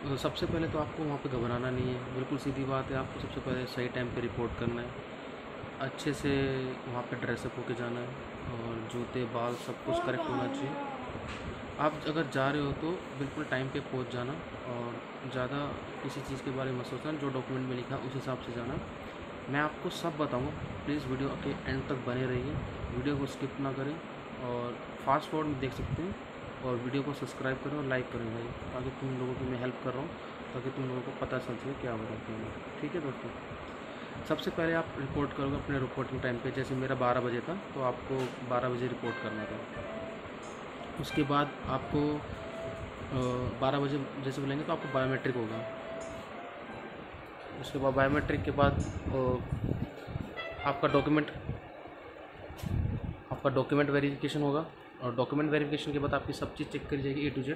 सबसे पहले तो आपको वहाँ पे घबराना नहीं है, बिल्कुल सीधी बात है। आपको सबसे पहले सही टाइम पे रिपोर्ट करना है, अच्छे से वहाँ पे ड्रेसअप होके जाना है और जूते बाल सब कुछ करेक्ट होना चाहिए। आप अगर जा रहे हो तो बिल्कुल टाइम पे पहुँच जाना और ज़्यादा किसी चीज़ के बारे में मत सोचना, जो डॉक्यूमेंट में लिखा उस हिसाब से जाना। मैं आपको सब बताऊँगा, प्लीज़ वीडियो के एंड तक बने रहिए, वीडियो को स्किप ना करें और फास्ट फॉरवर्ड में देख सकते हैं। और वीडियो को सब्सक्राइब करें और लाइक करें भाई, ताकि तुम लोगों की मैं हेल्प कर रहा हूँ, ताकि तुम लोगों को पता चल सके क्या हो रहा है। ठीक है दोस्तों, सबसे पहले आप रिपोर्ट करोगे अपने रिपोर्टिंग टाइम पे। जैसे मेरा 12 बजे था तो आपको 12 बजे रिपोर्ट करना था। उसके बाद आपको 12 बजे जैसे बोलेंगे तो आपको बायोमेट्रिक होगा। उसके बाद बायोमेट्रिक के बाद आपका डॉक्यूमेंट वेरिफिकेशन होगा और डॉक्यूमेंट वेरिफिकेशन के बाद आपकी सब चीज़ चेक करी जाएगी A to Z।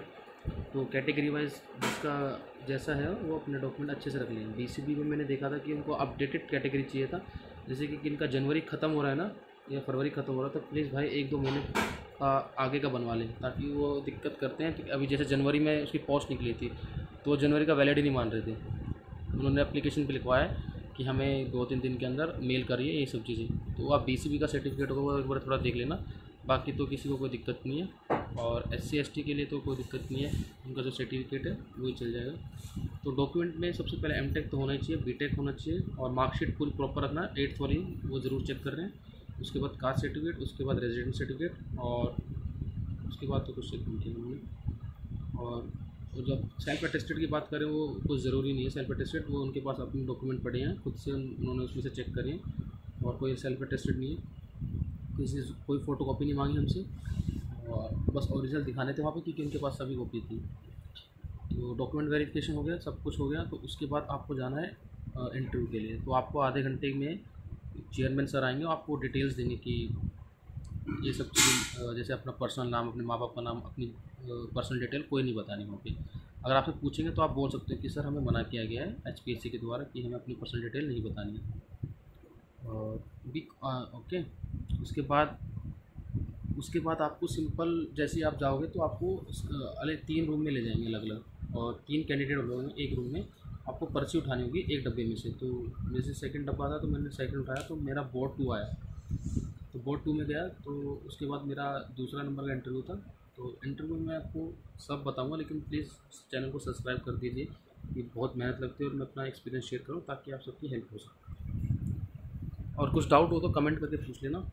तो कैटेगरी वाइज जिसका जैसा है वो अपने डॉक्यूमेंट अच्छे से रख लें। BCB में मैंने देखा था कि उनको अपडेटेड कैटेगरी चाहिए था, जैसे कि इनका जनवरी ख़त्म हो रहा है ना या फरवरी ख़त्म हो रहा है, तो प्लीज़ भाई 1-2 महीने का आगे का बनवा लें, ताकि वो दिक्कत करते हैं कि अभी जैसे जनवरी में उसकी पोस्ट निकली थी तो वो जनवरी का वैलिड ही नहीं मान रहे थे। उन्होंने एप्लीकेशन पे लिखवाया कि हमें 2-3 दिन के अंदर मेल करिए ये सब चीज़ें। तो आप BCB का सर्टिफिकेट होगा वो एक बार थोड़ा देख लेना, बाकी तो किसी को कोई दिक्कत नहीं है। और SC ST के लिए तो कोई दिक्कत नहीं है, उनका जो सर्टिफिकेट है वही चल जाएगा। तो डॉक्यूमेंट में सबसे पहले M.Tech तो होना ही चाहिए, B.Tech होना चाहिए और मार्कशीट पूरी प्रॉपर रखना है, 8th वाली वो ज़रूर चेक कर रहे हैं। उसके बाद कास्ट सर्टिफिकेट, उसके बाद रेजिडेंट सर्टिफिकेट और उसके बाद तो कुछ चेक नहीं किया उन्होंने। और जब सेल्फ अटेस्टेड की बात करें वो कुछ ज़रूरी नहीं है सेल्फ अटेस्टेड, वो उनके पास अपने डॉक्यूमेंट पड़े हैं, खुद से उन्होंने उसमें से चेक करे हैं और कोई सेल्फ अटेस्टेड नहीं है। कोई फ़ोटो कॉपी नहीं मांगी हमसे और बस ओरिजिनल दिखाने थे वहाँ पे, क्योंकि उनके पास सभी कॉपी थी। तो डॉक्यूमेंट वेरिफिकेशन हो गया, सब कुछ हो गया। तो उसके बाद आपको जाना है इंटरव्यू के लिए। तो आपको आधे घंटे में चेयरमैन सर आएंगे, आपको डिटेल्स देंगे कि ये सब चीज़ें, जैसे अपना पर्सनल नाम, अपने माँ बाप का नाम, अपनी पर्सनल डिटेल कोई नहीं बतानी वहाँ पे। अगर आपसे पूछेंगे तो आप बोल सकते हो कि सर हमें मना किया गया है HPSC के द्वारा कि हमें अपनी पर्सनल डिटेल नहीं बतानी है। और भी ओके। उसके बाद आपको सिंपल जैसे ही आप जाओगे तो आपको अलग 3 रूम में ले जाएंगे अलग अलग, और 3 कैंडिडेट लोग एक रूम में। आपको पर्ची उठानी होगी एक डब्बे में से। तो जैसे सेकंड डब्बा था तो मैंने सेकंड उठाया, तो मेरा बोर्ड 2 आया, तो बोर्ड 2 में गया। तो उसके बाद मेरा दूसरा नंबर का इंटरव्यू था। तो इंटरव्यू में आपको सब बताऊंगा, लेकिन प्लीज़ चैनल को सब्सक्राइब कर दीजिए, कि बहुत मेहनत लगती है और मैं अपना एक्सपीरियंस शेयर करूँ ताकि आप सबकी हेल्प हो सके। और कुछ डाउट हो तो कमेंट करके पूछ लेना।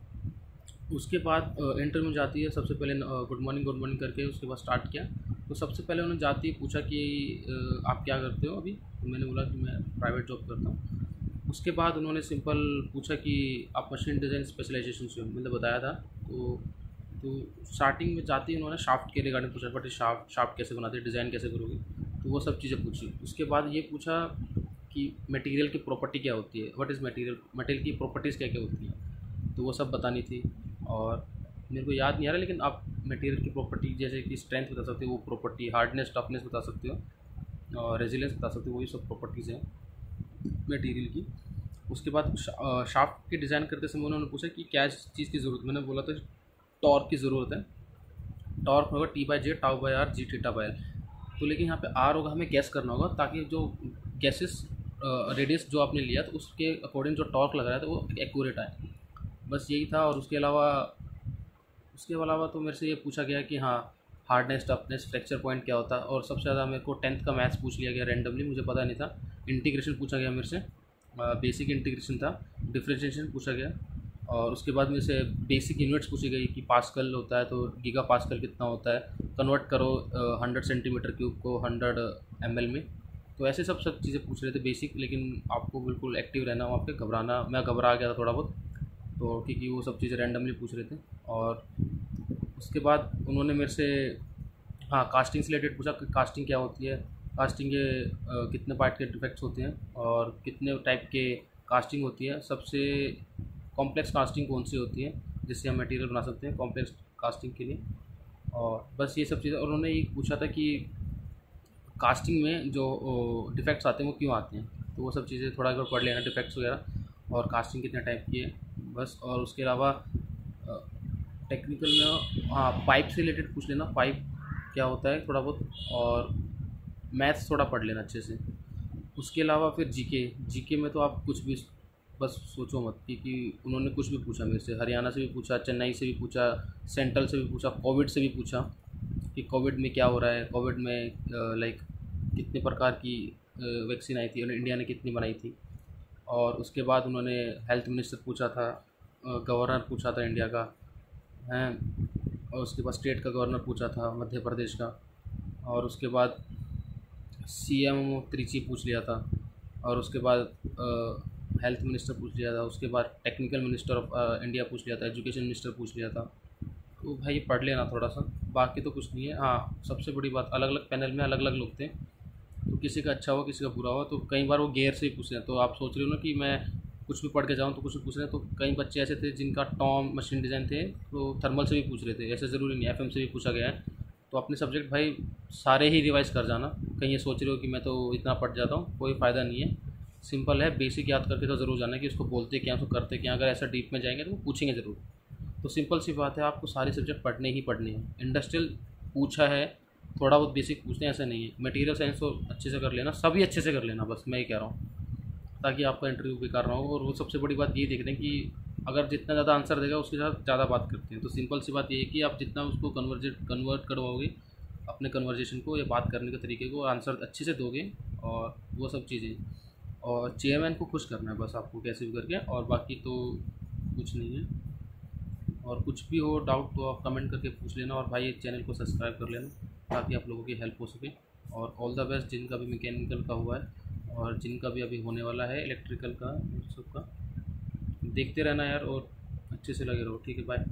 उसके बाद इंटरव्यू जाती है, सबसे पहले गुड मॉर्निंग करके उसके बाद स्टार्ट किया। तो सबसे पहले उन्होंने जाती ही पूछा कि आप क्या करते हो अभी। तो मैंने बोला कि मैं प्राइवेट जॉब करता हूँ। उसके बाद उन्होंने सिंपल पूछा कि आप मशीन डिज़ाइन स्पेशलाइजेशन से हो, मैंने बताया था। तो स्टार्टिंग में जाते ही उन्होंने शाफ्ट के रिगार्डिंग पूछा, बट शाफ्ट कैसे बनाते हैं, डिज़ाइन कैसे करोगे, तो वो सब चीज़ें पूछी। उसके बाद ये पूछा कि मटेरियल की प्रॉपर्टी क्या होती है, व्हाट इज़ मटेरियल की प्रॉपर्टीज़ क्या क्या होती हैं, तो वो सब बतानी थी। और मेरे को याद नहीं आ रहा, लेकिन आप मटेरियल की प्रॉपर्टी जैसे कि स्ट्रेंथ बता सकते हो, वो प्रॉपर्टी, हार्डनेस टफनेस बता सकते हो और रेजिलेंस बता सकते हो, वही सब प्रॉपर्टीज़ हैं मटेरियल की। उसके बाद शाफ्ट की डिज़ाइन करते समय उन्होंने पूछा कि क्या चीज़ की ज़रूरत, मैंने बोला था टॉर्क की ज़रूरत है। टॉर्क होगा T/J τ/r G θ/L। तो लेकिन यहाँ पे R होगा, हमें गैस करना होगा, ताकि जो गैसेस रेडियस जो आपने लिया तो उसके अकॉर्डिंग जो टॉर्क लग रहा है तो वो एक्यूरेट आए, बस यही था। और उसके अलावा तो मेरे से ये पूछा गया कि हाँ हार्डनेस टफनेस फ्रैक्चर पॉइंट क्या होता है। और सबसे ज़्यादा मेरे को 10th का मैथ्स पूछ लिया गया रैंडमली, मुझे पता नहीं था। इंटीग्रेशन पूछा गया मेरे से, बेसिक इंटीग्रेशन था। डिफरेंशिएशन पूछा गया और उसके बाद मेरे से बेसिक यूनिट्स पूछी गई कि पास्कल होता है तो गीगा पास्कल कितना होता है, कन्वर्ट करो 100 सेंटीमीटर क्यूब को 100 ml में। तो ऐसे सब चीज़ें पूछ रहे थे बेसिक, लेकिन आपको बिल्कुल एक्टिव रहना वहाँ पे, घबराना, मैं घबरा गया था थोड़ा बहुत, तो क्योंकि वो सब चीज़ें रैंडमली पूछ रहे थे। और उसके बाद उन्होंने मेरे से हाँ कास्टिंग से रिलेटेड पूछा कि कास्टिंग क्या होती है, कास्टिंग के कितने पार्ट के डिफेक्ट्स होते हैं और कितने टाइप के कास्टिंग होती है, सबसे कॉम्प्लेक्स कास्टिंग कौन सी होती है जिससे हम मटेरियल बना सकते हैं कॉम्प्लेक्स कास्टिंग के लिए। और बस ये सब चीज़ें। और उन्होंने ये पूछा था कि कास्टिंग में जो डिफेक्ट्स आते हैं वो क्यों आते हैं, तो वो सब चीज़ें थोड़ा अगर पढ़ लेना, डिफेक्ट्स वगैरह और कास्टिंग कितने टाइप की है बस। और उसके अलावा टेक्निकल में हाँ पाइप से रिलेटेड पूछ लेना, पाइप क्या होता है थोड़ा बहुत। और मैथ्स थोड़ा पढ़ लेना अच्छे से। उसके अलावा फिर जीके में तो आप कुछ भी बस सोचो मत कि उन्होंने कुछ भी पूछा मेरे से, हरियाणा से भी पूछा, चेन्नई से भी पूछा, सेंट्रल से भी पूछा, कोविड से भी पूछा कि कोविड में क्या हो रहा है, कोविड में लाइक कितने प्रकार की वैक्सीन आई थी और इंडिया ने कितनी बनाई थी। और उसके बाद उन्होंने हेल्थ मिनिस्टर पूछा था, गवर्नर पूछा था इंडिया का हैं, और उसके बाद स्टेट का गवर्नर पूछा था मध्य प्रदेश का, और उसके बाद सीएम त्रिची पूछ लिया था, और उसके बाद हेल्थ मिनिस्टर पूछ लिया था, उसके बाद टेक्निकल मिनिस्टर ऑफ इंडिया पूछ लिया था, एजुकेशन मिनिस्टर पूछ लिया था। तो भाई पढ़ लेना थोड़ा सा, बाकी तो कुछ नहीं है। हाँ, सबसे बड़ी बात, अलग अलग पैनल में अलग अलग लोग थे, तो किसी का अच्छा हुआ किसी का बुरा हुआ, तो कई बार वो गेयर से ही पूछ रहे हैं। तो आप सोच रहे हो ना कि मैं कुछ भी पढ़ के जाऊँ तो कुछ भी पूछ रहे हैं, तो कई बच्चे ऐसे थे जिनका टॉम मशीन डिज़ाइन थे, तो थर्मल से भी पूछ रहे थे, ऐसे ज़रूरी नहीं एफएम से भी पूछा गया है। तो अपने सब्जेक्ट भाई सारे ही रिवाइज कर जाना। कहीं ये सोच रहे हो कि मैं तो इतना पढ़ जाता हूँ, कोई फ़ायदा नहीं है। सिंपल है, बेसिक याद करके तो ज़रूर जाना कि उसको बोलते क्या, उसको करते क्या। अगर ऐसा डीप में जाएंगे तो वो पूछेंगे ज़रूर। तो सिंपल सी बात है, आपको सारे सब्जेक्ट पढ़ने ही पढ़ने हैं। इंडस्ट्रियल पूछा है, थोड़ा बहुत बेसिक पूछते हैं, ऐसा नहीं है। मटेरियल साइंस तो अच्छे से कर लेना, सभी अच्छे से कर लेना, बस मैं ये कह रहा हूँ, ताकि आपका इंटरव्यू बेकार ना हो। और वो सबसे बड़ी बात ये देख रहे हैं कि अगर जितना ज़्यादा आंसर देगा उसके साथ ज़्यादा बात करते हैं। तो सिंपल सी बात ये है कि आप जितना उसको कन्वर्ट करवाओगे अपने कन्वर्जेशन को या बात करने के तरीके को, आंसर अच्छे से दोगे, और वो सब चीज़ें। और चेयरमैन को खुश करना है बस आपको कैसे भी करके, और बाकी तो कुछ नहीं है। और कुछ भी हो डाउट तो आप कमेंट करके पूछ लेना, और भाई चैनल को सब्सक्राइब कर लेना ताकि आप लोगों की हेल्प हो सके। और ऑल द बेस्ट जिनका भी मैकेनिकल का हुआ है और जिनका भी अभी होने वाला है इलेक्ट्रिकल का, उन सब का देखते रहना यार, और अच्छे से लगे रहो। ठीक है, बाय।